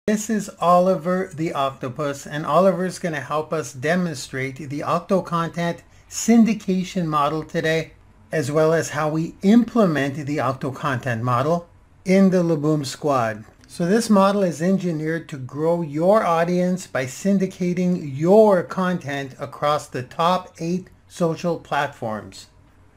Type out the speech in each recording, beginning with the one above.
This is Oliver the Octopus, and Oliver's going to help us demonstrate the Octo Content syndication model today, as well as how we implement the Octo Content model in the W.M.O squad. So this model is engineered to grow your audience by syndicating your content across the top 8 social platforms.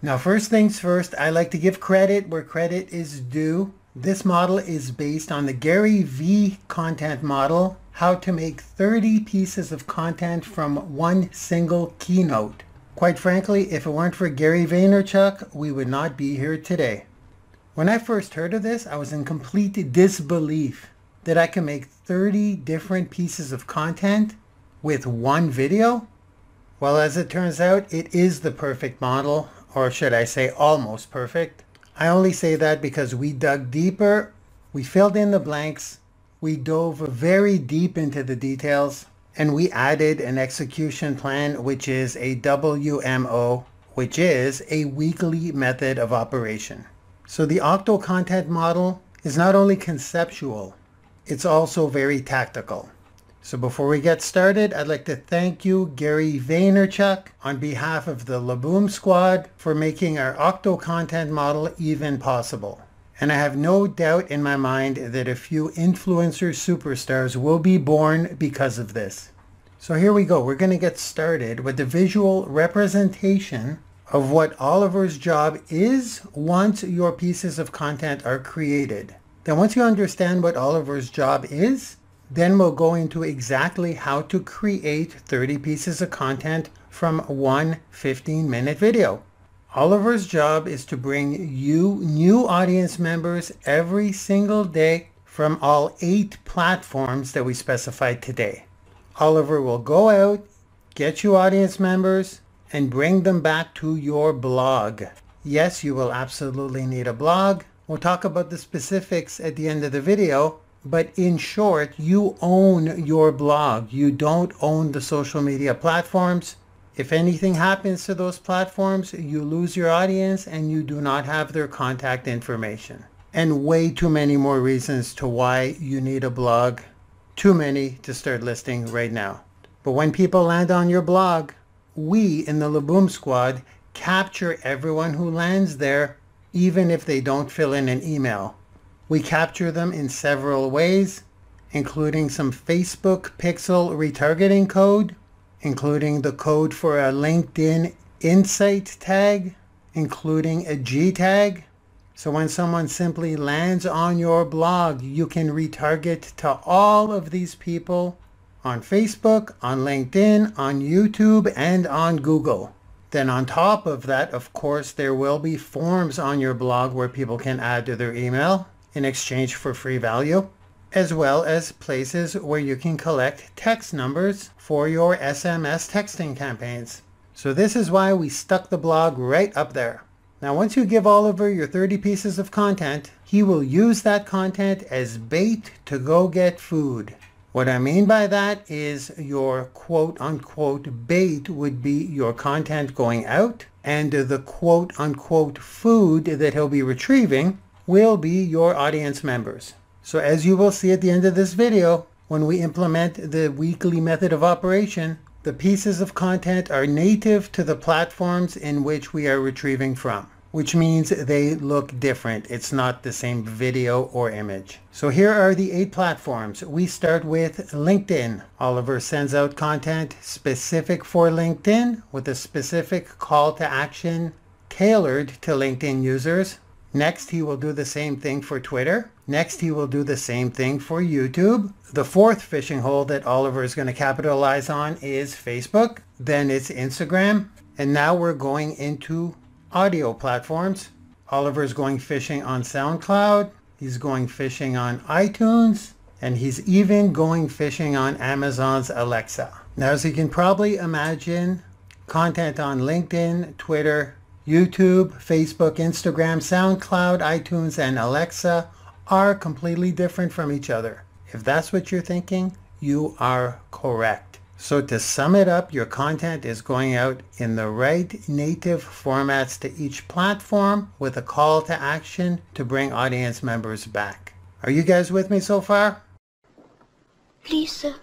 Now, first things first, I like to give credit where credit is due. This model is based on the Gary V content model, how to make 30 pieces of content from one single keynote. Quite frankly, if it weren't for Gary Vaynerchuk, we would not be here today. When I first heard of this, I was in complete disbelief that I can make 30 different pieces of content with one video. Well, as it turns out, it is the perfect model, or should I say almost perfect. I only say that because we dug deeper, we filled in the blanks, we dove very deep into the details, and we added an execution plan, which is a W.M.O, which is a weekly method of operation. So the Octo Content model is not only conceptual, it's also very tactical. So before we get started, I'd like to thank you, Gary Vaynerchuk, on behalf of the W.M.O squad for making our Octo Content model even possible. And I have no doubt in my mind that a few influencer superstars will be born because of this. So here we go. We're going to get started with the visual representation of what Oliver's job is once your pieces of content are created. Then once you understand what Oliver's job is, then we'll go into exactly how to create 30 pieces of content from one 15-minute video. Oliver's job is to bring you new audience members every single day from all 8 platforms that we specified today. Oliver will go out, get you audience members, and bring them back to your blog. Yes, you will absolutely need a blog. We'll talk about the specifics at the end of the video. But in short, you own your blog. You don't own the social media platforms. If anything happens to those platforms, you lose your audience and you do not have their contact information. And way too many more reasons to why you need a blog. Too many to start listing right now. But when people land on your blog, we in the W.M.O squad capture everyone who lands there, even if they don't fill in an email. We capture them in several ways, including some Facebook pixel retargeting code, including the code for a LinkedIn Insight tag, including a G tag. So when someone simply lands on your blog, you can retarget to all of these people on Facebook, on LinkedIn, on YouTube, and on Google. Then on top of that, of course, there will be forms on your blog where people can add to their email in exchange for free value, as well as places where you can collect text numbers for your SMS texting campaigns. So this is why we stuck the blog right up there. Now, once you give Oliver your 30 pieces of content, he will use that content as bait to go get food. What I mean by that is your quote-unquote bait would be your content going out, and the quote-unquote food that he'll be retrieving will be your audience members. So as you will see at the end of this video, when we implement the weekly method of operation, the pieces of content are native to the platforms in which we are retrieving from, which means they look different. It's not the same video or image. So here are the 8 platforms. We start with LinkedIn. Oliver sends out content specific for LinkedIn with a specific call to action tailored to LinkedIn users. Next, he will do the same thing for Twitter. Next, he will do the same thing for YouTube. The 4th fishing hole that Oliver is going to capitalize on is Facebook. Then it's Instagram. And now we're going into audio platforms. Oliver is going fishing on SoundCloud. He's going fishing on iTunes. And he's even going fishing on Amazon's Alexa. Now, as you can probably imagine, content on LinkedIn, Twitter, YouTube, Facebook, Instagram, SoundCloud, iTunes, and Alexa are completely different from each other. If that's what you're thinking, you are correct. So to sum it up, your content is going out in the right native formats to each platform with a call to action to bring audience members back. Are you guys with me so far? Please, sir,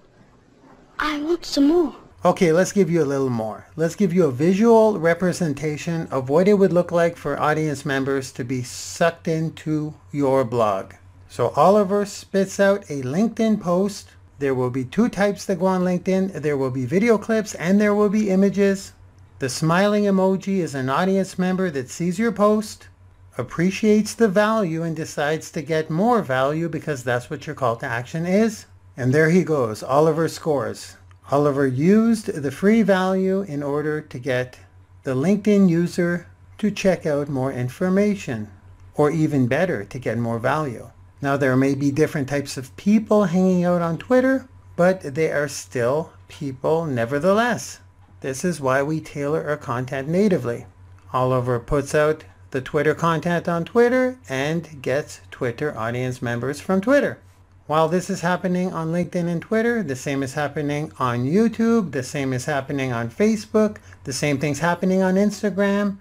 I want some more. Okay, let's give you a little more. Let's give you a visual representation of what it would look like for audience members to be sucked into your blog. So Oliver spits out a LinkedIn post. There will be two types that go on LinkedIn. There will be video clips and there will be images. The smiling emoji is an audience member that sees your post, appreciates the value, and decides to get more value because that's what your call to action is. And there he goes. Oliver scores. Oliver used the free value in order to get the LinkedIn user to check out more information, or even better, to get more value. Now, there may be different types of people hanging out on Twitter, but they are still people nevertheless. This is why we tailor our content natively. Oliver puts out the Twitter content on Twitter and gets Twitter audience members from Twitter. While this is happening on LinkedIn and Twitter, the same is happening on YouTube, the same is happening on Facebook, the same thing's happening on Instagram,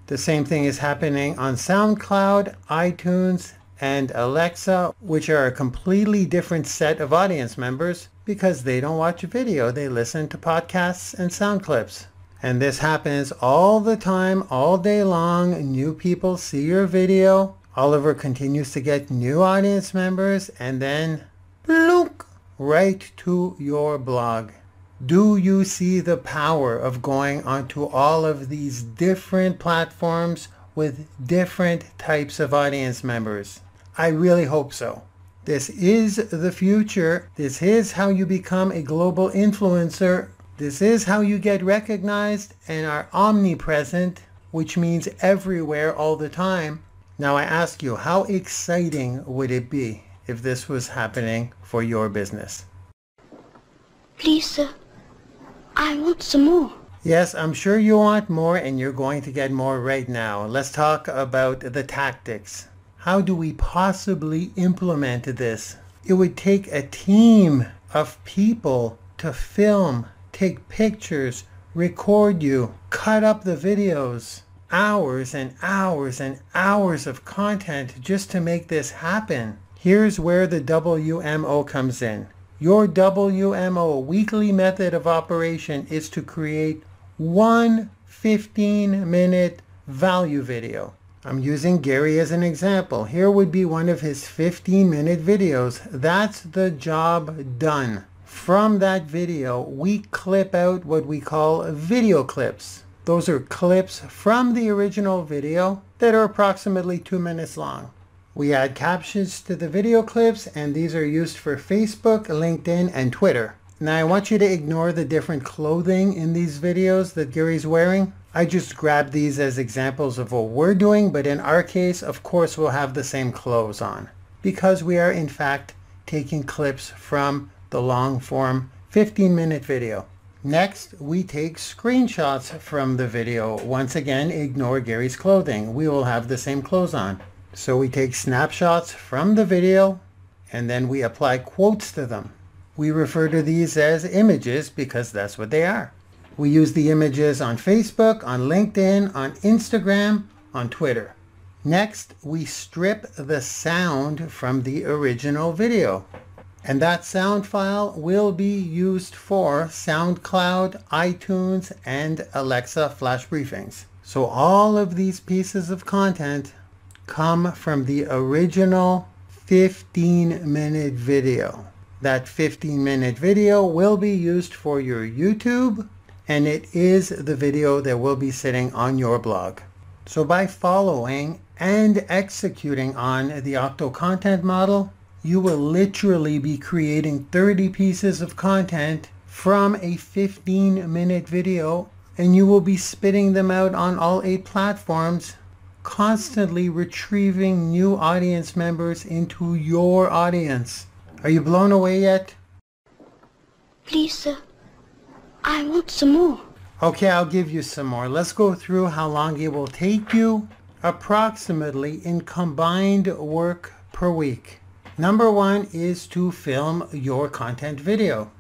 the same thing is happening on SoundCloud, iTunes, and Alexa, which are a completely different set of audience members because they don't watch video, they listen to podcasts and sound clips. And this happens all the time, all day long. New people see your video. Oliver continues to get new audience members and then bloop, right to your blog. Do you see the power of going onto all of these different platforms with different types of audience members? I really hope so. This is the future. This is how you become a global influencer. This is how you get recognized and are omnipresent, which means everywhere all the time. Now I ask you, how exciting would it be if this was happening for your business? Please, sir, I want some more. Yes, I'm sure you want more and you're going to get more right now. Let's talk about the tactics. How do we possibly implement this? It would take a team of people to film, take pictures, record you, cut up the videos. Hours and hours and hours of content just to make this happen. Here's where the W.M.O comes in. Your W.M.O weekly method of operation is to create one 15-minute value video. I'm using Gary as an example. Here would be one of his 15-minute videos. That's the job done. From that video, we clip out what we call video clips. Those are clips from the original video that are approximately 2 minutes long. We add captions to the video clips, and these are used for Facebook, LinkedIn, and Twitter. Now I want you to ignore the different clothing in these videos that Gary's wearing. I just grabbed these as examples of what we're doing, but in our case, of course, we'll have the same clothes on because we are in fact taking clips from the long form 15-minute video. Next, we take screenshots from the video. Once again, ignore Gary's clothing. We will have the same clothes on. So we take snapshots from the video and then we apply quotes to them. We refer to these as images because that's what they are. We use the images on Facebook, on LinkedIn, on Instagram, on Twitter. Next, we strip the sound from the original video. And that sound file will be used for SoundCloud, iTunes, and Alexa flash briefings. So all of these pieces of content come from the original 15-minute video. That 15-minute video will be used for your YouTube, and it is the video that will be sitting on your blog. So by following and executing on the Octo content model, you will literally be creating 30 pieces of content from a 15-minute video, and you will be spitting them out on all 8 platforms, constantly retrieving new audience members into your audience. Are you blown away yet? Please, sir, I want some more. Okay, I'll give you some more. Let's go through how long it will take you approximately in combined work per week. Number 1 is to film your content video.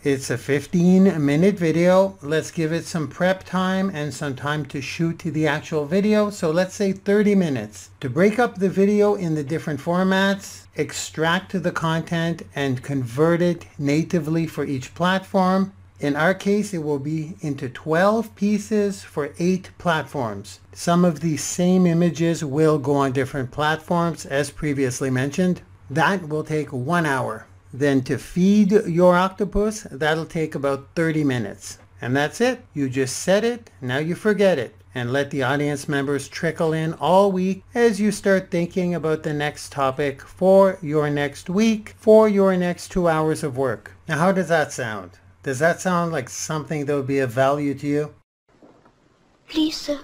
It's a 15-minute video. Let's give it some prep time and some time to shoot the actual video. So let's say 30 minutes. To break up the video in the different formats, extract the content and convert it natively for each platform. In our case, it will be into 12 pieces for 8 platforms. Some of these same images will go on different platforms as previously mentioned. That will take 1 hour. Then to feed your octopus, that'll take about 30 minutes. And that's it. You just set it, now you forget it. And let the audience members trickle in all week as you start thinking about the next topic for your next week, for your next 2 hours of work. Now how does that sound? Does that sound like something that would be of value to you? Please, sir,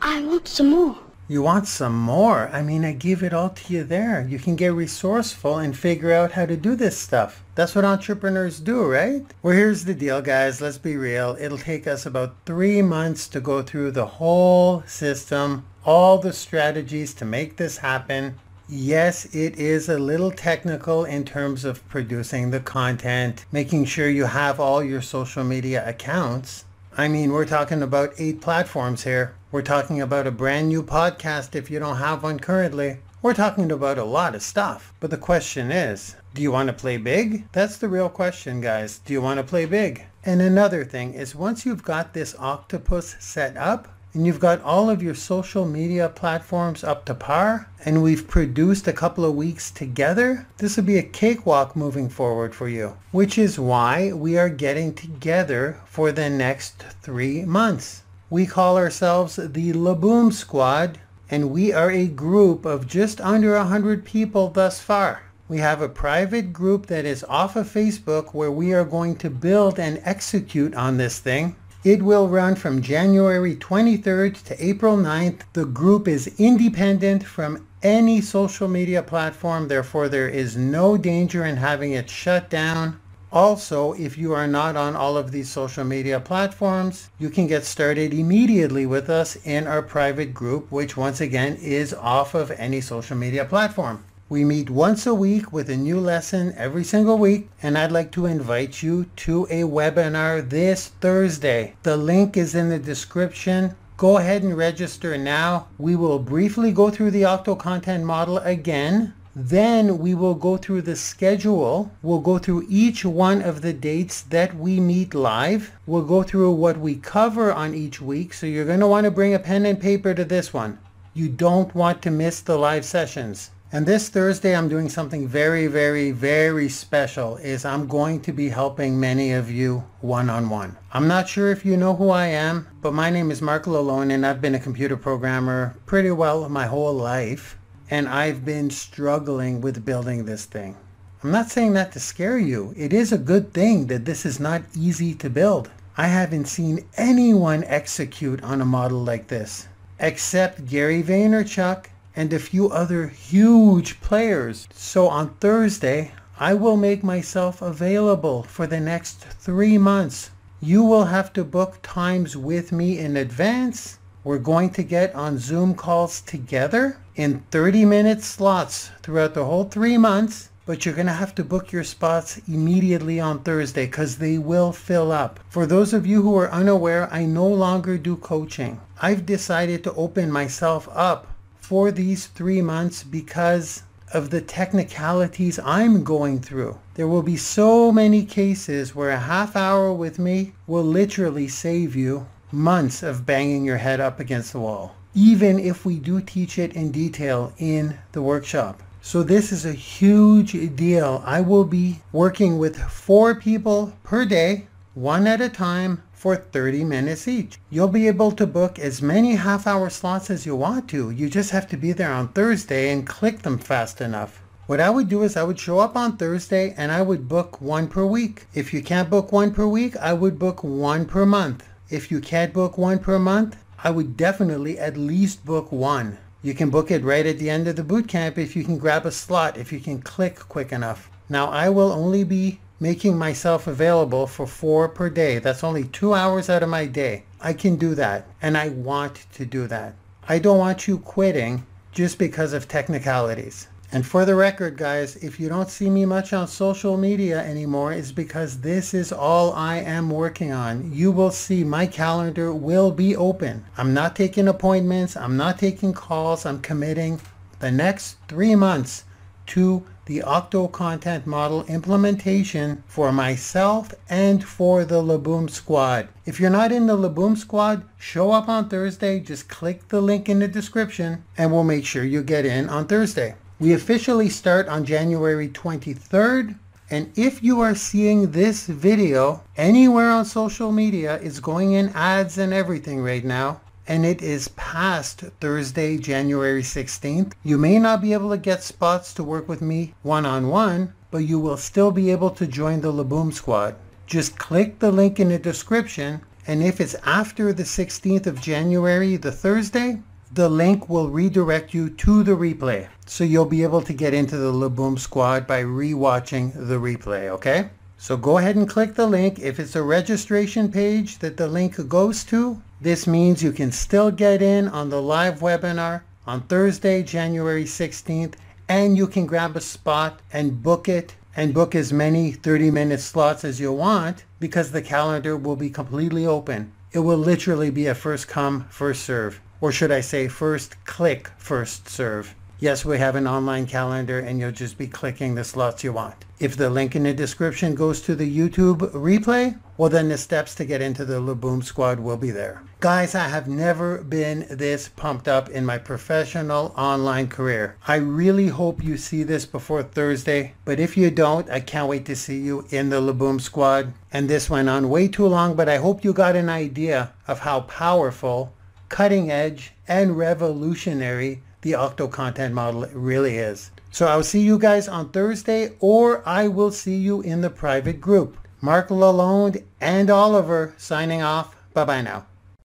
I want some more. You want some more? I mean, I give it all to you there. You can get resourceful and figure out how to do this stuff. That's what entrepreneurs do, right? Well, here's the deal, guys. Let's be real. It'll take us about 3 months to go through the whole system, all the strategies to make this happen. Yes, it is a little technical in terms of producing the content, making sure you have all your social media accounts. I mean, we're talking about 8 platforms here. We're talking about a brand new podcast if you don't have one currently. We're talking about a lot of stuff. But the question is, do you want to play big? That's the real question, guys. Do you want to play big? And another thing is, once you've got this octopus set up, and you've got all of your social media platforms up to par, and we've produced a couple of weeks together, this will be a cakewalk moving forward for you. Which is why we are getting together for the next 3 months. We call ourselves the Laboom Squad, and we are a group of just under 100 people thus far. We have a private group that is off of Facebook where we are going to build and execute on this thing. It will run from January 23rd to April 9th. The group is independent from any social media platform, therefore there is no danger in having it shut down. Also, if you are not on all of these social media platforms, you can get started immediately with us in our private group, which once again is off of any social media platform. We meet once a week with a new lesson every single week, and I'd like to invite you to a webinar this Thursday. The link is in the description. Go ahead and register now. We will briefly go through the Octo content model again. Then we will go through the schedule. We'll go through each one of the dates that we meet live. We'll go through what we cover on each week. So you're going to want to bring a pen and paper to this one. You don't want to miss the live sessions. And this Thursday, I'm doing something very, very, very special. Is I'm going to be helping many of you one-on-one. I'm not sure if you know who I am, but my name is Mark Lalone, and I've been a computer programmer pretty well my whole life. And I've been struggling with building this thing. I'm not saying that to scare you. It is a good thing that this is not easy to build. I haven't seen anyone execute on a model like this, except Gary Vaynerchuk and a few other huge players. So on Thursday, I will make myself available for the next 3 months. You will have to book times with me in advance. We're going to get on Zoom calls together in 30-minute slots throughout the whole 3 months, but you're going to have to book your spots immediately on Thursday because they will fill up. For those of you who are unaware, I no longer do coaching. I've decided to open myself up for these 3 months because of the technicalities I'm going through. There will be so many cases where a half hour with me will literally save you months of banging your head up against the wall, even if we do teach it in detail in the workshop. So this is a huge deal. I will be working with 4 people per day, 1 at a time, for 30 minutes each. You'll be able to book as many half-hour slots as you want to. You just have to be there on Thursday and click them fast enough. What I would do is I would show up on Thursday and I would book 1 per week. If you can't book 1 per week, I would book 1 per month. If you can't book 1 per month, I would definitely at least book 1. You can book it right at the end of the boot camp if you can grab a slot, if you can click quick enough. Now I will only be making myself available for 4 per day. That's only 2 hours out of my day. I can do that, and I want to do that. I don't want you quitting just because of technicalities. And for the record, guys, if you don't see me much on social media anymore, it's because this is all I am working on. You will see my calendar will be open. I'm not taking appointments. I'm not taking calls. I'm committing the next 3 months to the Octo content model implementation for myself and for the Laboom Squad. If you're not in the Laboom Squad, show up on Thursday. Just click the link in the description and we'll make sure you get in on Thursday. We officially start on January 23rd. And if you are seeing this video anywhere on social media, it's going in ads and everything right now, and it is past Thursday, January 16th. You may not be able to get spots to work with me one-on-one, but you will still be able to join the Laboom Squad. Just click the link in the description, and if it's after the 16th of January, the Thursday, the link will redirect you to the replay. So you'll be able to get into the Laboom Squad by rewatching the replay, okay? So go ahead and click the link. If it's a registration page that the link goes to, this means you can still get in on the live webinar on Thursday, January 16th, and you can grab a spot and book it and book as many 30-minute slots as you want because the calendar will be completely open. It will literally be a first come, first serve. Or should I say first click, first serve. Yes, we have an online calendar and you'll just be clicking the slots you want. If the link in the description goes to the YouTube replay, well then the steps to get into the Laboom Squad will be there. Guys, I have never been this pumped up in my professional online career. I really hope you see this before Thursday, but if you don't, I can't wait to see you in the Laboom Squad. And this went on way too long, but I hope you got an idea of how powerful, cutting edge, and revolutionary the Octo content model really is. So I'll see you guys on Thursday, or I will see you in the private group. Mark Lalonde and Oliver signing off. Bye-bye now.